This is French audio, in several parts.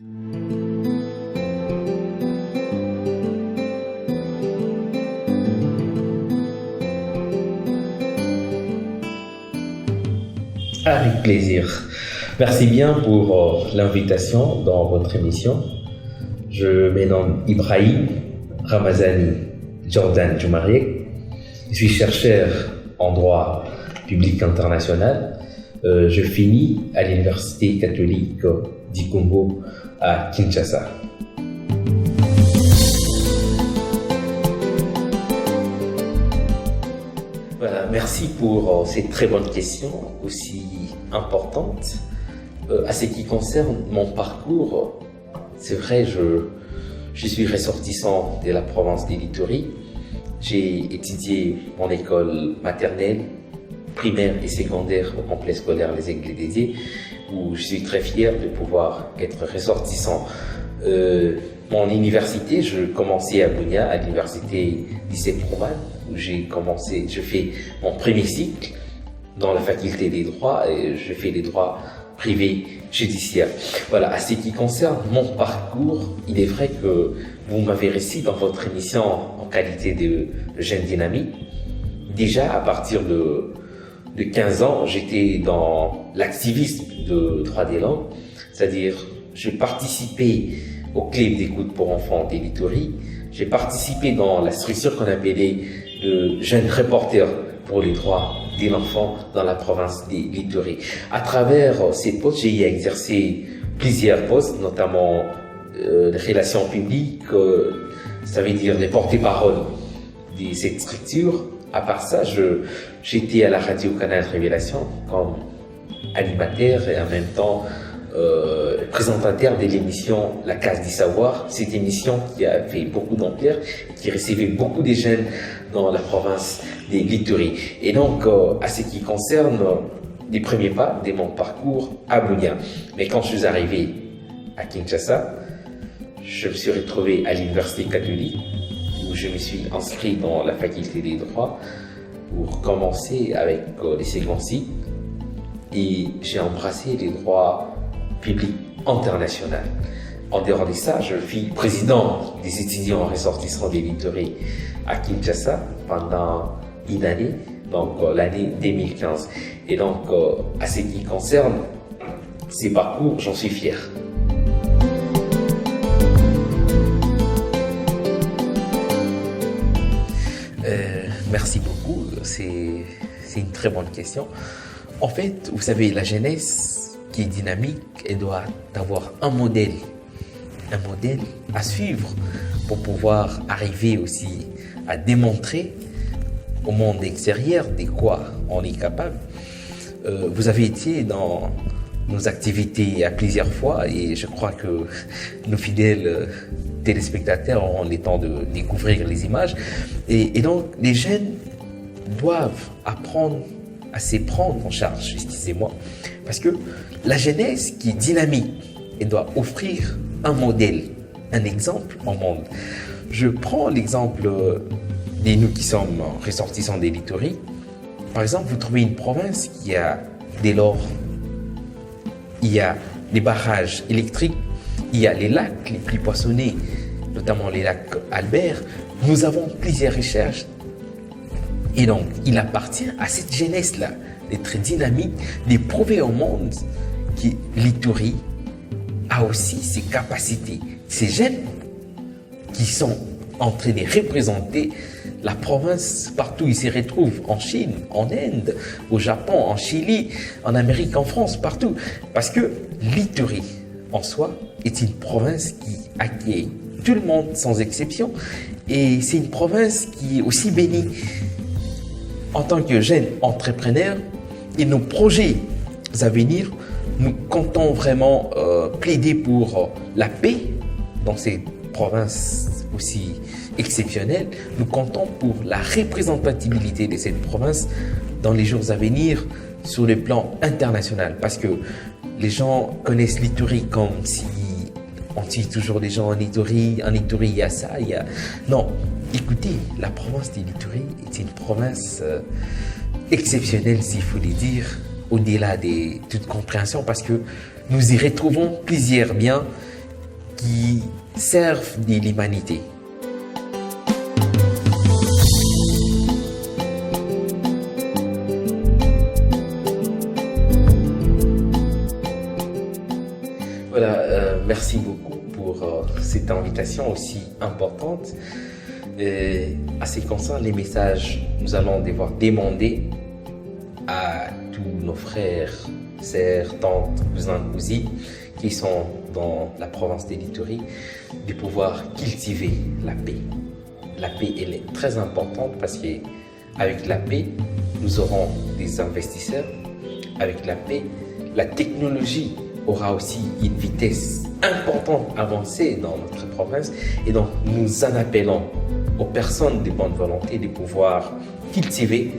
Avec plaisir. Merci bien pour l'invitation dans votre émission. Je me nomme Ibrahim Ramazani Jordan Djoumariek. Je suis chercheur en droit public international. Je finis à l'Université catholique du Congo à Kinshasa. Voilà, merci pour ces très bonnes questions aussi importantes. À ce qui concerne mon parcours, c'est vrai, je suis ressortissant de la province de l'Ituri. J'ai étudié mon école maternelle, primaire et secondaire au complexe scolaire Les Aigles dédiés, où je suis très fier de pouvoir être ressortissant. Mon université, je commençais à Bunia, à l'université lycée Proman, où je fais mon premier cycle dans la faculté des droits et je fais des droits privés judiciaires. Voilà, à ce qui concerne mon parcours, il est vrai que vous m'avez reçu dans votre émission en qualité de jeune dynamique. Déjà, à partir de 15 ans, j'étais dans l'activisme de droit des langues, c'est-à-dire j'ai participé au club d'écoute pour enfants de l'Ituri, j'ai participé dans la structure qu'on appelait le jeune reporter pour les droits de l'enfant dans la province de l'Ituri. À travers ces postes, j'ai exercé plusieurs postes, notamment les relations publiques, ça veut dire les porte-parole de cette structure. À part ça, j'étais à la radio Canal Révélation comme animateur et en même temps présentateur de l'émission La Case du Savoir. Cette émission qui a fait beaucoup d'ampleur, qui recevait beaucoup de jeunes dans la province de l'Ituri. Et donc, à ce qui concerne les premiers pas de mon parcours à Bunia. Mais quand je suis arrivé à Kinshasa, je me suis retrouvé à l'Université catholique, où je me suis inscrit dans la faculté des droits pour commencer avec les seconds cycles. Et j'ai embrassé les droits publics internationaux. En dehors de ça, je suis président des étudiants ressortissants de l'Ituri à Kinshasa pendant une année, donc l'année 2015. Et donc, à ce qui concerne ces parcours, j'en suis fier. Merci beaucoup, c'est une très bonne question. En fait, vous savez, la jeunesse qui est dynamique, elle doit avoir un modèle à suivre pour pouvoir arriver aussi à démontrer au monde extérieur de quoi on est capable. Vous avez été dans nos activités à plusieurs fois et je crois que nos fidèles téléspectateurs auront le temps de découvrir les images. Et donc, les jeunes doivent apprendre à se prendre en charge, excusez-moi, parce que la jeunesse qui est dynamique, elle doit offrir un modèle, un exemple au monde. Je prends l'exemple de nous qui sommes ressortissants de l'Ituri. Par exemple, vous trouvez une province qui a de l'or, il y a des barrages électriques, il y a les lacs les plus poissonnés, notamment les lacs Albert. Nous avons plusieurs recherches. Et donc, il appartient à cette jeunesse-là d'être dynamique, de prouver au monde que l'Ituri a aussi ses capacités. Ces jeunes qui sont en train de représenter la province partout où ils se retrouvent, en Chine, en Inde, au Japon, en Chili, en Amérique, en France, partout. Parce que l'Ituri, en soi, est une province qui accueille tout le monde sans exception. Et c'est une province qui est aussi bénie. En tant que jeunes entrepreneurs et nos projets à venir, nous comptons vraiment plaider pour la paix dans cette province aussi exceptionnelle. Nous comptons pour la représentativité de cette province dans les jours à venir sur le plan international. Parce que les gens connaissent l'Ituri comme si on tue toujours les gens en Ituri il y a ça, il y a... Non, écoutez, la province de l'Ituri est une province exceptionnelle, s'il faut le dire, au-delà de toute compréhension, parce que nous y retrouvons plusieurs biens qui servent de l'humanité. Voilà, merci beaucoup pour cette invitation aussi importante. À ce qui concerne les messages, nous allons devoir demander à tous nos frères, sœurs, tantes, cousins, cousines qui sont dans la province de l'Ituri de pouvoir cultiver la paix. La paix, elle est très importante parce qu'avec la paix, nous aurons des investisseurs. Avec la paix, la technologie aura aussi une vitesse importante avancée dans notre province. Et donc, nous en appelons aux personnes de bonne volonté de pouvoir cultiver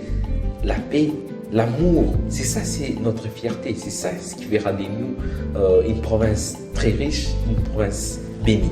la paix, l'amour. C'est ça, c'est notre fierté. C'est ça ce qui fera de nous une province très riche, une province bénie.